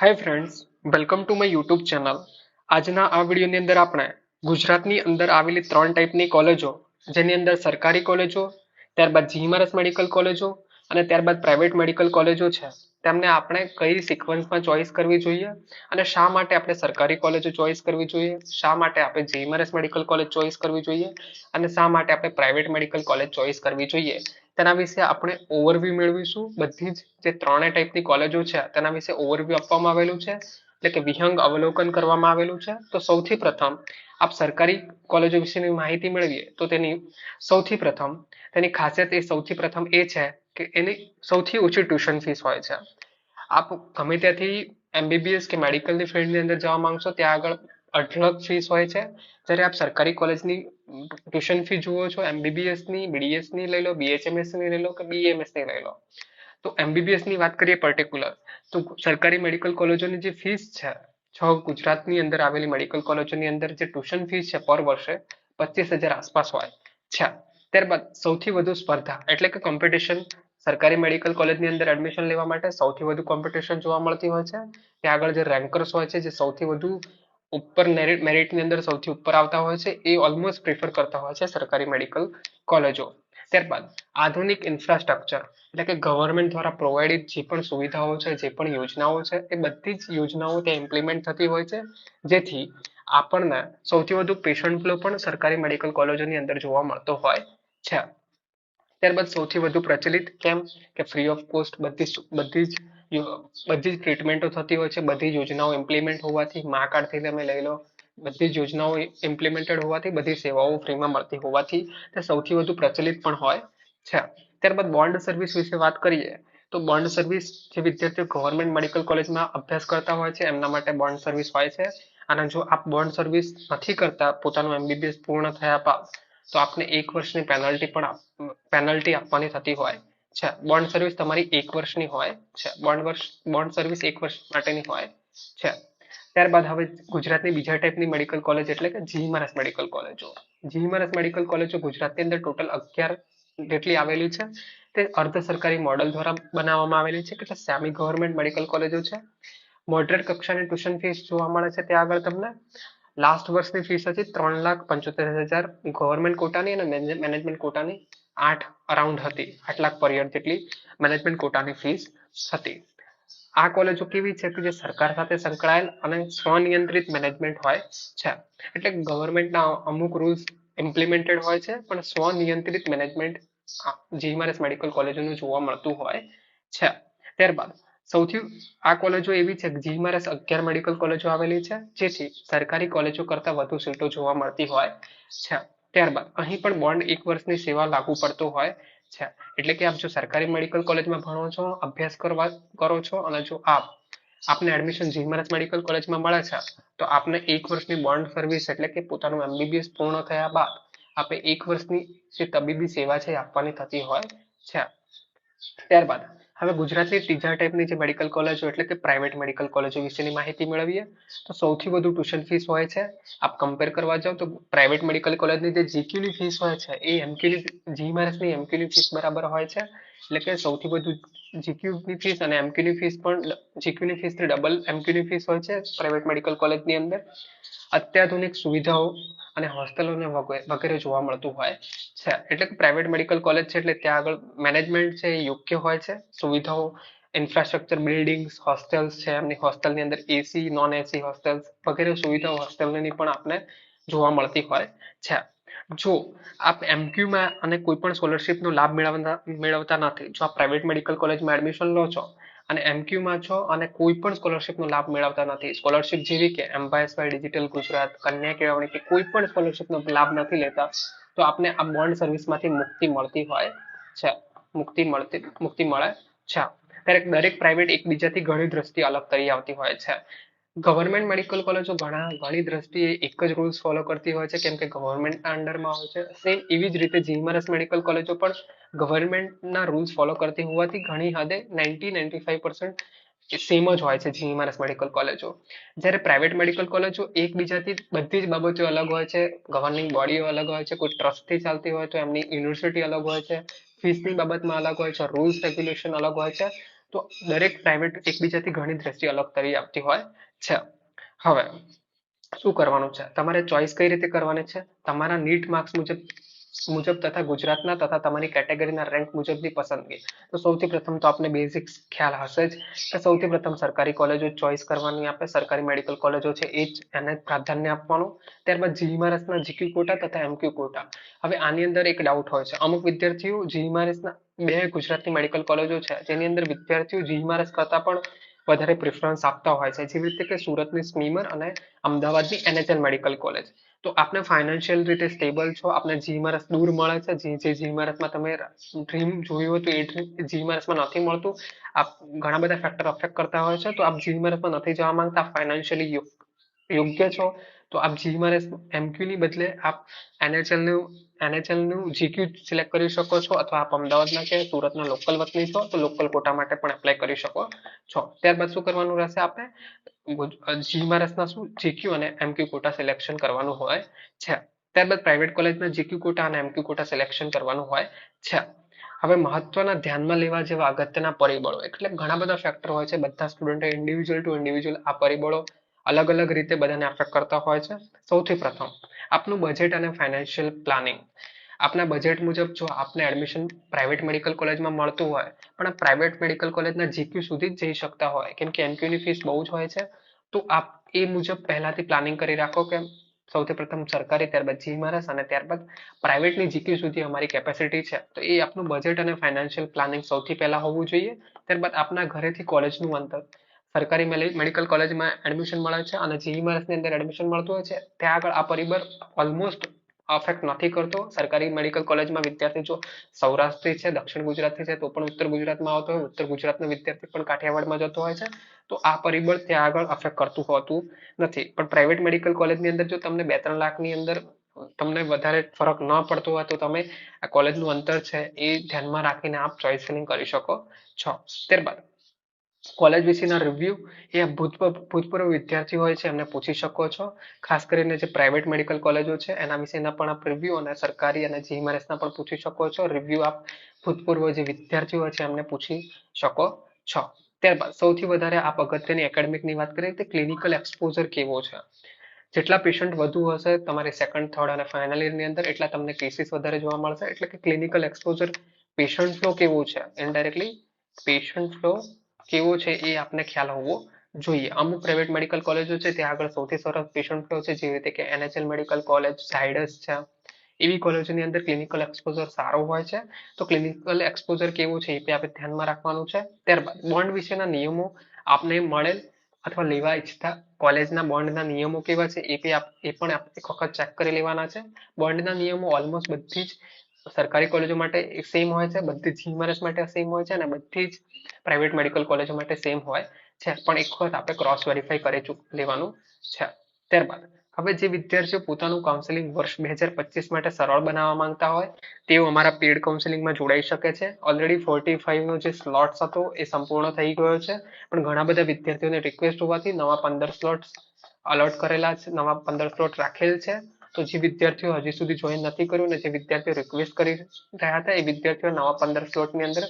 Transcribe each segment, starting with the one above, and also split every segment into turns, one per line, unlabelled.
Hi friends, welcome to my YouTube channel. આજના આ વિડીયોની અંદર આપણે ગુજરાતની અંદર આવેલી ત્રણ ટાઈપની કોલેજો, જેની અંદર સરકારી કોલેજો, ત્યારબાદ જીએમઆરએસ મેડિકલ કોલેજો અને ત્યારબાદ પ્રાઇવેટ મેડિકલ કોલેજો છે, તેમને આપણે કઈ સિક્વન્સમાં ચોઇસ કરવી જોઈએ અને શા માટે આપણે સરકારી કોલેજો ચોઇસ કરવી જોઈએ, શા માટે આપણે જીએમઆરએસ મેડિકલ કોલેજ ચોઇસ કરવી જોઈએ અને શા માટે આપણે પ્રાઇવેટ મેડિકલ કોલેજ ચોઇસ કરવી જોઈએ, તેના વિશે આપણે ઓવરવ્યૂ મેળવીશું. બધી જ જે ત્રણેય ટાઈપની કોલેજો છે તેના વિશે ઓવરવ્યૂ આપવામાં આવેલું છે, એટલે કે વિહંગ અવલોકન કરવામાં આવેલું છે. તો સૌથી પ્રથમ આપ સરકારી કોલેજો વિશેની માહિતી મેળવીએ તો તેની ખાસિયત સૌથી પ્રથમ એ છે કે એની સૌથી ઓછી ટ્યુશન ફીસ હોય છે. આપ ગમે ત્યાંથી એમબીબીએસ કે મેડિકલની ફિલ્ડની અંદર જવા માંગશો ત્યાં આગળ અઢળક ફીસ હોય છે. જ્યારે આપ સરકારી કોલેજની ટ્યુશન ફી જુઓ છો, એમબીબીએસ ની, બીડીએસ ની લઈ લો, બીએચએમએસ ની લઈ લો કે બીએમએસ ની લઈ લો, તો એમબીબીએસ ની વાત કરીએ પર્ટિક્યુલર, તો સરકારી મેડિકલ કોલેજોની જે ફીસ છે, ગુજરાતની અંદર આવેલી મેડિકલ કોલેજોની અંદર જે ટ્યુશન ફીસ છે પર વર્ષે 25,000 આસપાસ હોય છે. ત્યારબાદ સૌથી વધુ સ્પર્ધા એટલે કે કોમ્પિટિશન સરકારી મેડિકલ કોલેજની અંદર એડમિશન લેવા માટે સૌથી વધુ કોમ્પિટિશન જોવા મળતી હોય છે. ત્યાં આગળ જે રેન્કર્સ હોય છે, જે સૌથી વધુ ઉપર મેરિટની અંદર સૌથી ઉપર આવતા હોય છે, એ ઓલમોસ્ટ પ્રિફર કરતા હોય છે સરકારી મેડિકલ કોલેજો. ત્યારબાદ આધુનિક ઇન્ફ્રાસ્ટ્રક્ચર એટલે કે ગવર્મેન્ટ દ્વારા પ્રોવાઇડેડ જે પણ સુવિધાઓ છે, જે પણ યોજનાઓ છે, એ બધી જ યોજનાઓ ત્યાં ઇમ્પ્લિમેન્ટ થતી હોય છે, જેથી આપણને સૌથી વધુ પેશન્ટ ફ્લો પણ સરકારી મેડિકલ કોલેજોની અંદર જોવા મળતો હોય છે. ત્યારબાદ સૌથી વધુ પ્રચલિત કેમ કે ફ્રી ઓફ કોસ્ટ બધી જ ટ્રીટમેન્ટો થતી હોય છે, બધી યોજનાઓ ઇમ્પ્લિમેન્ટ હોવાથી, મા કાર્ડથી તમે લઈ લો, બધી જ યોજનાઓ ઇમ્પ્લિમેન્ટેડ હોવાથી, બધી સેવાઓ ફ્રીમાં મળતી હોવાથી તે સૌથી વધુ પ્રચલિત પણ હોય છે. ત્યારબાદ બોન્ડ સર્વિસ વિશે વાત કરીએ તો બોન્ડ સર્વિસ જે વિદ્યાર્થીઓ ગવર્મેન્ટ મેડિકલ કોલેજમાં અભ્યાસ કરતા હોય છે એમના માટે બોન્ડ સર્વિસ હોય છે. અને જો આપ બોન્ડ સર્વિસ નથી કરતા પોતાનું એમબીબીએસ પૂર્ણ થયા બાદ તો આપને 1 વર્ષની પેનલ્ટી આપવાની થતી હોય છે. બોન્ડ સર્વિસ તમારી 1 વર્ષની હોય છે. બોન્ડ સર્વિસ 1 વર્ષ માટેની હોય છે. ત્યારબાદ હવે ગુજરાતની બીજા ટાઈપની મેડિકલ કોલેજ એટલે કે જીએમઆરએસ મેડિકલ કોલેજો. જીએમઆરએસ મેડિકલ કોલેજો ગુજરાતની અંદર ટોટલ 11 જેટલી આવેલી છે. તે અર્ધ સરકારી મોડલ દ્વારા બનાવવામાં આવેલી છે, એટલે સેમી ગવર્મેન્ટ મેડિકલ કોલેજો છે. મોડરેટ કક્ષાની ટ્યુશન ફીસ જોવા મળે છે ત્યાં આગળ તમને. લાસ્ટ વર્ષની ફીસ હતી 3,75,000 ગવર્મેન્ટ કોટાની અને મેનેજમેન્ટ કોટાની 8 અરાઉન્ડ હતી, 8 લાખ પર યર જેટલી મેનેજમેન્ટ કોટાની ફીસ હતી. આ કોલેજો કેવી છે કે જે સરકાર સાથે સંકળાયેલ અને સ્વનિયંત્રિત મેનેજમેન્ટ હોય છે, એટલે ગવર્મેન્ટના અમુક રૂલ્સ ઇમ્પ્લિમેન્ટેડ હોય છે પણ સ્વનિયંત્રિત મેનેજમેન્ટ જીએમઆરએસ મેડિકલ કોલેજોનું જોવા મળતું હોય છે. ત્યારબાદ સૌથી આ કોલેજો એવી છે કે જીએમઆરએસ 11 મેડિકલ કોલેજો આવેલી છે, જેથી સરકારી કોલેજો કરતા વધુ સીટો જોવા મળતી હોય છે. ત્યારબાદ અહીં પણ બોન્ડ 1 વર્ષની સેવા લાગુ પડતો હોય છે, એટલે કે આપ જો સરકારી મેડિકલ કોલેજમાં ભણો છો, અભ્યાસ કરો છો અને જો આપને એડમિશન જીએમઆરએસ મેડિકલ કોલેજમાં મળે છે તો આપને 1 વર્ષની બોન્ડ સર્વિસ એટલે કે પોતાનું એમબીબીએસ પૂર્ણ થયા બાદ આપણે 1 વર્ષની જે તબીબી સેવા છે આપવાની થતી હોય છે. ત્યારબાદ હવે ગુજરાતની ત્રીજા ટાઈપની જે મેડિકલ કોલેજો એટલે કે પ્રાઇવેટ મેડિકલ કોલેજો વિશેની માહિતી મેળવીએ તો સૌથી વધુ ટ્યુશન ફીસ હોય છે. આપ કમ્પેર કરવા જાઓ તો પ્રાઇવેટ મેડિકલ કોલેજની જે જીક્યુની ફીસ હોય છે એ જીએમઆરએસની એમક્યુની ફીસ બરાબર હોય છે, એટલે કે સૌથી વધુ જીક્યુની ફીસ અને એમક્યુની ફીસ પણ જીક્યુની ફીસથી ડબલ એમક્યુની ફીસ હોય છે પ્રાઇવેટ મેડિકલ કોલેજની અંદર. અત્યાધુનિક સુવિધાઓ અને હોસ્ટેલોને વગેરે જોવા મળતું હોય છે, એટલે કે પ્રાઇવેટ મેડિકલ કોલેજ છે એટલે ત્યાં આગળ મેનેજમેન્ટ છે એ યોગ્ય હોય છે. સુવિધાઓ, ઇન્ફ્રાસ્ટ્રક્ચર, બિલ્ડિંગ્સ, હોસ્ટેલ્સ છે, એમની હોસ્ટેલની અંદર એસી, નોન એસી હોસ્ટેલ્સ વગેરે સુવિધાઓ હોસ્ટેલની પણ આપને જોવા મળતી હોય છે. જો આપ એમક્યુમાં અને કોઈ પણ સ્કોલરશિપનો લાભ મેળવતા નથી, જો આપ પ્રાઇવેટ મેડિકલ કોલેજમાં એડમિશન લો છો અને એમક્યુમાં છો અને કોઈ પણ સ્કોલરશિપનો લાભ મેળવતા નથી, સ્કોલરશિપ જેવી કે એમ્પાયર્સવાય ડિજિટલ ગુજરાત, કન્યા કેળવણી કે કોઈ પણ સ્કોલરશિપનો લાભ નથી લેતા, તો આપને આ બોન્ડ સર્વિસમાંથી મુક્તિ મળતી હોય છે. મુક્તિ મળે છે. દરેક પ્રાઇવેટ એકબીજાથી ઘણી દ્રષ્ટિએ અલગ તરી આવતી હોય છે. ગવર્મેન્ટ મેડિકલ કોલેજો ઘણી દ્રષ્ટિએ એક જ રૂલ્સ ફોલો કરતી હોય છે, કેમ કે ગવર્મેન્ટના અંડરમાં હોય છે. સેમ એવી જ રીતે જીએમઆરએસ મેડિકલ કોલેજો પણ ગવર્મેન્ટના રૂલ્સ ફોલો કરતી હોવાથી ઘણી હદે 90-95% સેમ જ હોય છે જીએમઆરએસ મેડિકલ કોલેજો. જ્યારે પ્રાઇવેટ મેડિકલ કોલેજો એકબીજાથી બધી જ બાબતો અલગ હોય છે, ગવર્નિંગ બોડીઓ અલગ હોય છે, કોઈ ટ્રસ્ટથી ચાલતી હોય તો એમની યુનિવર્સિટી અલગ હોય છે, ફીસની બાબતમાં અલગ હોય છે, રૂલ્સ રેગ્યુલેશન અલગ હોય છે, તો દરેક પ્રાઇવેટ એકબીજાથી ઘણી દ્રષ્ટિએ અલગ તરી આપતી હોય છે. હવે શું કરવાનું છે, તમારે ચોઈસ કઈ રીતે કરવાની છે, તમારા નીટ માર્ક્સ મુજબ તથા ગુજરાતના તથા તમારી કેટેગરીના રેન્ક મુજબની પસંદગી. તો સૌથી પ્રથમ તો આપને બેઝિક ખ્યાલ હશે જ કે સૌથી પ્રથમ સરકારી કોલેજો ચોઈસ કરવાની, આપણે સરકારી મેડિકલ કોલેજો છે એ જ એને પ્રાધાન્ય આપવાનું. ત્યારબાદ જીઈઆરએસના જીક્યુ કોટા તથા એમક્યુ કોટા. હવે આની અંદર એક ડાઉટ હોય છે, અમુક વિદ્યાર્થીઓ જીઈઆરએસના બે ગુજરાતની મેડિકલ કોલેજો છે જેની અંદર વિદ્યાર્થીઓ જીઈઆરએસ કરતા પણ વધારે પ્રિફરન્સ આપતા હોય છે, જેવી રીતે કે સુરતની સ્મીમર અને અમદાવાદની એનએચએલ મેડિકલ કોલેજ. તો આપને ફાઇનાન્શિયલ રીતે સ્ટેબલ છો, આપને જીઈઆરએસ દૂર મળે છે, જે જીઈઆરએસમાં તમે ડ્રીમ જોયું હતું એ ડ્રીમ જીઈઆરએસમાં નથી મળતું. આપ ઘણા બધા ફેક્ટર અફેક્ટ કરતા હોય છે, તો આપ જીઈઆરએસમાં નથી જવા માંગતા, ફાઇનાન્શિયલી યોગ્ય છો, તો આપ જીઈઆરએસ એમક્યુ ની બદલે આપ એનએચએલ નું જીક્યુ સિલેક્ટ કરી શકો છો, અથવા આપ અમદાવાદના કે સુરતના લોકલ વતની છો તો લોકલ કોટા માટે પણ એપ્લાય કરી શકો છો. ત્યારબાદ શું કરવાનું રહેશે, આપણે જીઈઆરએસના શું જીક્યુ અને એમક્યુ કોટા સિલેક્શન કરવાનું હોય છે. ત્યારબાદ પ્રાઇવેટ કોલેજના જીક્યુ કોટા અને એમક્યુ કોટા સિલેક્શન કરવાનું હોય છે. હવે મહત્વના ધ્યાનમાં લેવા જેવા અગત્યના પરિબળો, એટલે ઘણા બધા ફેક્ટર હોય છે, બધા સ્ટુડન્ટ ઇન્ડિવિજ્યુઅલ ટુ ઇન્ડિવિજ્યુઅલ આ પરિબળો અલગ અલગ રીતે બધાને અફેક્ટ કરતા હોય છે. સૌથી પ્રથમ આપનું બજેટ અને ફાઇનાન્શિયલ પ્લાનિંગ. આપના બજેટ મુજબ જો આપને એડમિશન પ્રાઇવેટ મેડિકલ કોલેજમાં મળતું હોય પણ પ્રાઇવેટ મેડિકલ કોલેજના જીક્યુ સુધી જ જઈ શકતા હોય, કેમ કે એમક્યુની ફીસ બહુ જ હોય છે, તો આપ એ મુજબ પહેલાથી પ્લાનિંગ કરી રાખો કે સૌથી પ્રથમ સરકારી, ત્યારબાદ જીઈઆરએસ અને ત્યારબાદ પ્રાઇવેટની જીક્યુ સુધી અમારી કેપેસિટી છે, તો એ આપનું બજેટ અને ફાઇનાન્શિયલ પ્લાનિંગ સૌથી પહેલા હોવું જોઈએ. ત્યારબાદ આપના ઘરેથી કોલેજનું અંતર, સરકારી મેડિકલ કોલેજમાં એડમિશન મળે છે અને જીઈઆરએસ ની અંદર એડમિશન મળતું હોય છે, ત્યાં આગળ આ પરિબળ ઓલમોસ્ટ અફેક્ટ નથી કરતો. સરકારી મેડિકલ કોલેજમાં વિદ્યાર્થી જો સૌરાષ્ટ્રથી છે, દક્ષિણ ગુજરાતથી છે, તો પણ ઉત્તર ગુજરાતમાં આવતો હોય, ઉત્તર ગુજરાતનો વિદ્યાર્થી પણ કાઠિયાવાડમાં જતો હોય છે, તો આ પરિબળ ત્યાં આગળ અફેક્ટ કરતું હોતું નથી. પણ પ્રાઇવેટ મેડિકલ કોલેજની અંદર જો તમને 2-3 લાખની અંદર તમને વધારે ફરક ન પડતો હોય તો તમે આ કોલેજનું અંતર છે એ ધ્યાનમાં રાખીને આપ ચોઇસ ફિલિંગ કરી શકો છો. ત્યારબાદ કોલેજ વિશેના રિવ્યુ એ ભૂતપૂર્વ વિદ્યાર્થીઓ હોય છે એમને પૂછી શકો છો. ખાસ કરીને જે પ્રાઇવેટ મેડિકલ કોલેજો છે એના વિશેના પણ આપ રિવ્યુ અને સરકારી અને જીઈઆરએસના પણ પૂછી શકો છો. રિવ્યુ આપ ભૂતપૂર્વ જે વિદ્યાર્થીઓ છે એમને પૂછી શકો છો. ત્યારબાદ સૌથી વધારે આપ અગત્યની એકેડેમિકની વાત કરીએ તો ક્લિનિકલ એક્સપોઝર કેવો છે. જેટલા પેશન્ટ વધુ હશે તમારી સેકન્ડ, થર્ડ અને ફાઇનલ યરની અંદર, એટલા તમને કેસીસ વધારે જોવા મળશે. એટલે કે ક્લિનિકલ એક્સપોઝર, પેશન્ટ ફ્લો કેવો છે, ઇનડાયરેક્ટલી પેશન્ટ ફ્લો કેવો છે એ આપને ખ્યાલ હોવો જોઈએ. અમુક પ્રાઇવેટ મેડિકલ કોલેજો છે ત્યાં આગળ સૌથી સરસ પેશન્ટ ફ્લો છે, જેવી રીતે કે એનએચએલ મેડિકલ કોલેજ, ઝાયડસ છે, એવી કોલેજોની અંદર ક્લિનિકલ એક્સપોઝર સારો હોય છે. તો ક્લિનિકલ એક્સપોઝર કેવું છે એ આપણે ધ્યાનમાં રાખવાનું છે. ત્યારબાદ બોન્ડ વિશેના નિયમો આપને મળેલ અથવા લેવા ઈચ્છતા કોલેજના બોન્ડના નિયમો કેવા છે એ પણ એક વખત ચેક કરી લેવાના છે. બોન્ડના નિયમો ઓલમોસ્ટ બધી જ સરકારી કોલેજો માટે સેમ હોય છે, બધી જીઈઆરએસ માટે સેમ હોય છે અને બધી જ પ્રાઇવેટ મેડિકલ કોલેજો માટે સેમ હોય છે, પણ એક વખત આપણે ક્રોસ વેરીફાઈ કરી લેવાનું છે. ત્યારબાદ હવે જે વિદ્યાર્થીઓ પોતાનું કાઉન્સેલિંગ વર્ષ 2025 માટે સરળ બનાવવા માંગતા હોય તેઓ અમારા પેડ કાઉન્સેલિંગમાં જોડાઈ શકે છે. ઓલરેડી 45 નો જે સ્લોટ્સ હતો એ સંપૂર્ણ થઈ ગયો છે, પણ ઘણા બધા વિદ્યાર્થીઓને રિક્વેસ્ટ હોવાથી નવા 15 સ્લોટ્સ અલોટ કરેલા છે, નવા 15 સ્લોટ રાખેલ છે. તો જે વિદ્યાર્થીઓ હજી સુધી જોઈન નથી કર્યું ને જે વિદ્યાર્થીઓ રિક્વેસ્ટ કરી રહ્યા હતા એ વિદ્યાર્થીઓ નવા 15 સ્લોટની અંદર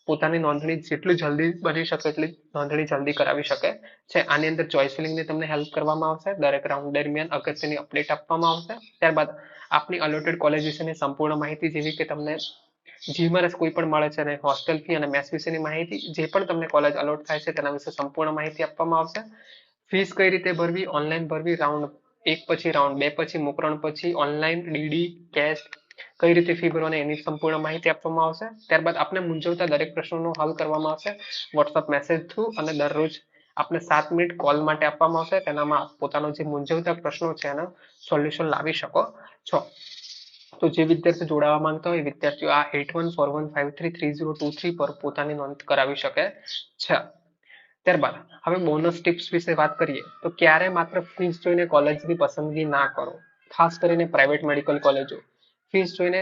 પોતાની નોંધણી જેટલી જલ્દી બની શકે એટલી નોંધણી જલ્દી કરાવી શકે છે. આની અંદર ચોઇસ ફિલિંગની તમને હેલ્પ કરવામાં આવશે. દરેક રાઉન્ડ દરમિયાન અગત્યની અપડેટ આપવામાં આવશે. ત્યારબાદ આપની અલોટેડ કોલેજ વિશેની સંપૂર્ણ માહિતી, જેવી કે તમને જીઈઆરએસ કોઈ પણ મળે છે અને હોસ્ટેલ ફી અને મેસ વિશેની માહિતી, જે પણ તમને કોલેજ અલોટ થાય છે તેના વિશે સંપૂર્ણ માહિતી આપવામાં આવશે. ફીસ કઈ રીતે ભરવી, ઓનલાઈન ભરવી, રાઉન્ડ 1 પછી, રાઉન્ડ 2 પછી, મોકરણ પછી, ઓનલાઈન, ડીડી, કેશ, કઈ રીતે ફી ભરવાની એની સંપૂર્ણ માહિતી આપવામાં આવશે. ત્યારબાદ આપને મૂંઝવતા દરેક પ્રશ્નોનો હલ કરવામાં આવશે વોટ્સઅપ મેસેજ થ્રુ, અને દરરોજ આપને 7 મિનિટ કોલ માટે આપવામાં આવશે. તેનામાં પોતાનો જે મૂંઝવતા પ્રશ્નો છે એના સોલ્યુશન લાવી શકો છો. તો જે વિદ્યાર્થીઓ જોડાવા માંગતા હોય વિદ્યાર્થીઓ આ 8141533023 પર પોતાની નોંધ કરાવી શકે છે. ત્યારબાદ હવે બોનસ ટિપ્સ વિશે વાત કરીએ તો ક્યારે માત્ર ફીસ જોઈને કોલેજની પસંદગી ના કરો. ખાસ કરીને પ્રાઇવેટ મેડિકલ કોલેજો ફીસ જોઈને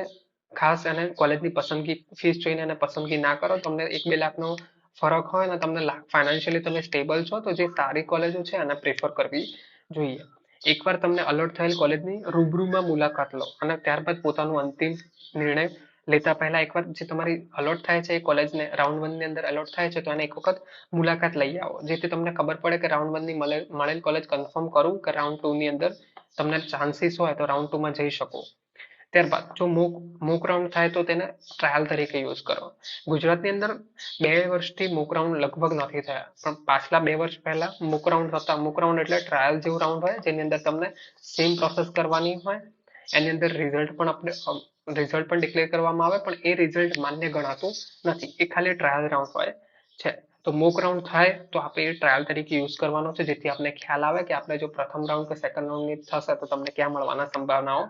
ખાસ અને કોલેજની પસંદગી ફીસ જોઈને અને પસંદગી ના કરો. તમને 1-2 લાખનો ફરક હોય ને તમને ફાઇનાન્શિયલી તમે સ્ટેબલ છો તો જે સારી કોલેજો છે એને પ્રેફર કરવી જોઈએ. એકવાર તમને અલોટ થયેલ કોલેજની રૂબરૂમાં મુલાકાત લો અને ત્યારબાદ પોતાનો અંતિમ નિર્ણય લેતા પહેલા એકવાર જે તમારી અલોટ થાય છે એ કોલેજને રાઉન્ડ 1 ની અંદર અલોટ થાય છે તો એને એક વખત મુલાકાત લઈ આવો, જેથી તમને ખબર પડે કે રાઉન્ડ 1 ની મળેલ કોલેજ કન્ફર્મ કરવું કે રાઉન્ડ 2 ની અંદર તમને ચાન્સીસ હોય તો રાઉન્ડ 2 માં જઈ શકો. ત્યારબાદ જો મોક રાઉન્ડ થાય તો તેને ટ્રાયલ તરીકે યુઝ કરો. ગુજરાતની અંદર 2 વર્ષથી મોક રાઉન્ડ લગભગ નથી થયા, પણ પાછલા 2 વર્ષ પહેલા મોક રાઉન્ડ હતા. મોક રાઉન્ડ એટલે ટ્રાયલ જેવું રાઉન્ડ હોય જેની અંદર તમને સેમ પ્રોસેસ કરવાની હોય, એની અંદર રિઝલ્ટ પણ ડિક્લેર કરવામાં આવે, પણ એ રિઝલ્ટ માન્ય ગણાતું નથી, એ ખાલી ટ્રાયલ રાઉન્ડ હોય છે. તો મોક રાઉન્ડ થાય તો આપણે એ ટ્રાયલ તરીકે યુઝ કરવાનો છે, જેથી આપણે ખ્યાલ આવે કે આપણે જો પ્રથમ રાઉન્ડ કે સેકન્ડ રાઉન્ડની થશે તો તમને ક્યાં મળવાના સંભાવનાઓ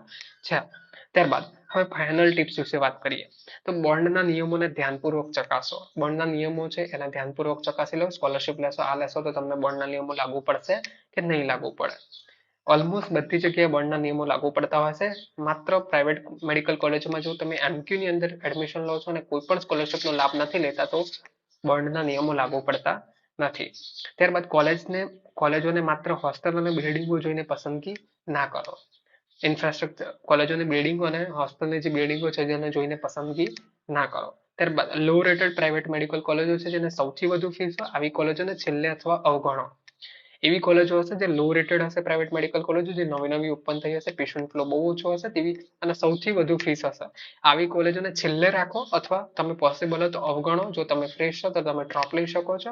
છે. ત્યારબાદ હવે ફાઇનલ ટિપ્સ વિશે વાત કરીએ તો બોન્ડના નિયમોને ધ્યાનપૂર્વક ચકાસો. બોન્ડના નિયમો છે એને ધ્યાનપૂર્વક ચકાસી લો. સ્કોલરશિપ લેશો આ લેશો તો તમને બોન્ડના નિયમો લાગુ પડશે કે નહીં લાગુ પડે. ઓલમોસ્ટ બધી જગ્યાએ બોન્ડના નિયમો લાગુ પડતા હોય છે. માત્ર પ્રાઇવેટ મેડિકલ કોલેજમાં જો તમે MQ ની અંદર એડમિશન લો છો અને કોઈ પણ સ્કોલરશિપનો લાભ નથી લેતા તો બોન્ડના નિયમો લાગુ પડતા નથી. ત્યારબાદ કોલેજોને માત્ર હોસ્ટેલ અને બિલ્ડિંગો જોઈને પસંદગી ના કરો. ઇન્ફ્રાસ્ટ્રક્ચર કોલેજોની બિલ્ડિંગો અને હોસ્ટેલની જે બિલ્ડિંગો છે જેને જોઈને પસંદગી ના કરો. ત્યારબાદ લો રેટેડ પ્રાઇવેટ મેડિકલ કોલેજો છે જેને સૌથી વધુ ફીસ હોય આવી કોલેજોને છેલ્લે અથવા અવગણો. એવી કોલેજો હશે જે લો રેટેડ હશે, પ્રાઇવેટ મેડિકલ કોલેજો જે નવી ઓપન થઈ હશે, પેશન્ટ ફ્લો બહુ ઓછો હશે તેવી અને સૌથી વધુ ફીસ હશે, આવી કોલેજોને છેલ્લે રાખો અથવા તમે પોસિબલ હોય તો અવગણો. જો તમે ફ્રેશ છો તો તમે ડ્રોપ લઈ શકો છો.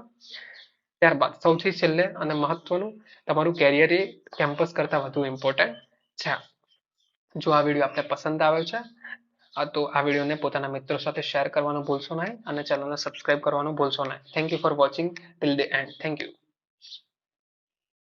ત્યારબાદ સૌથી છેલ્લે અને મહત્વનું, તમારું કેરિયર એ કેમ્પસ કરતા વધુ ઇમ્પોર્ટન્ટ છે. જો આ વિડીયો આપને પસંદ આવ્યો છે તો આ વિડીયોને પોતાના મિત્રો સાથે શેર કરવાનું ભૂલશો નહીં અને ચેનલને સબસ્ક્રાઇબ કરવાનું ભૂલશો નહીં. Thank you for watching till the and. Thank you.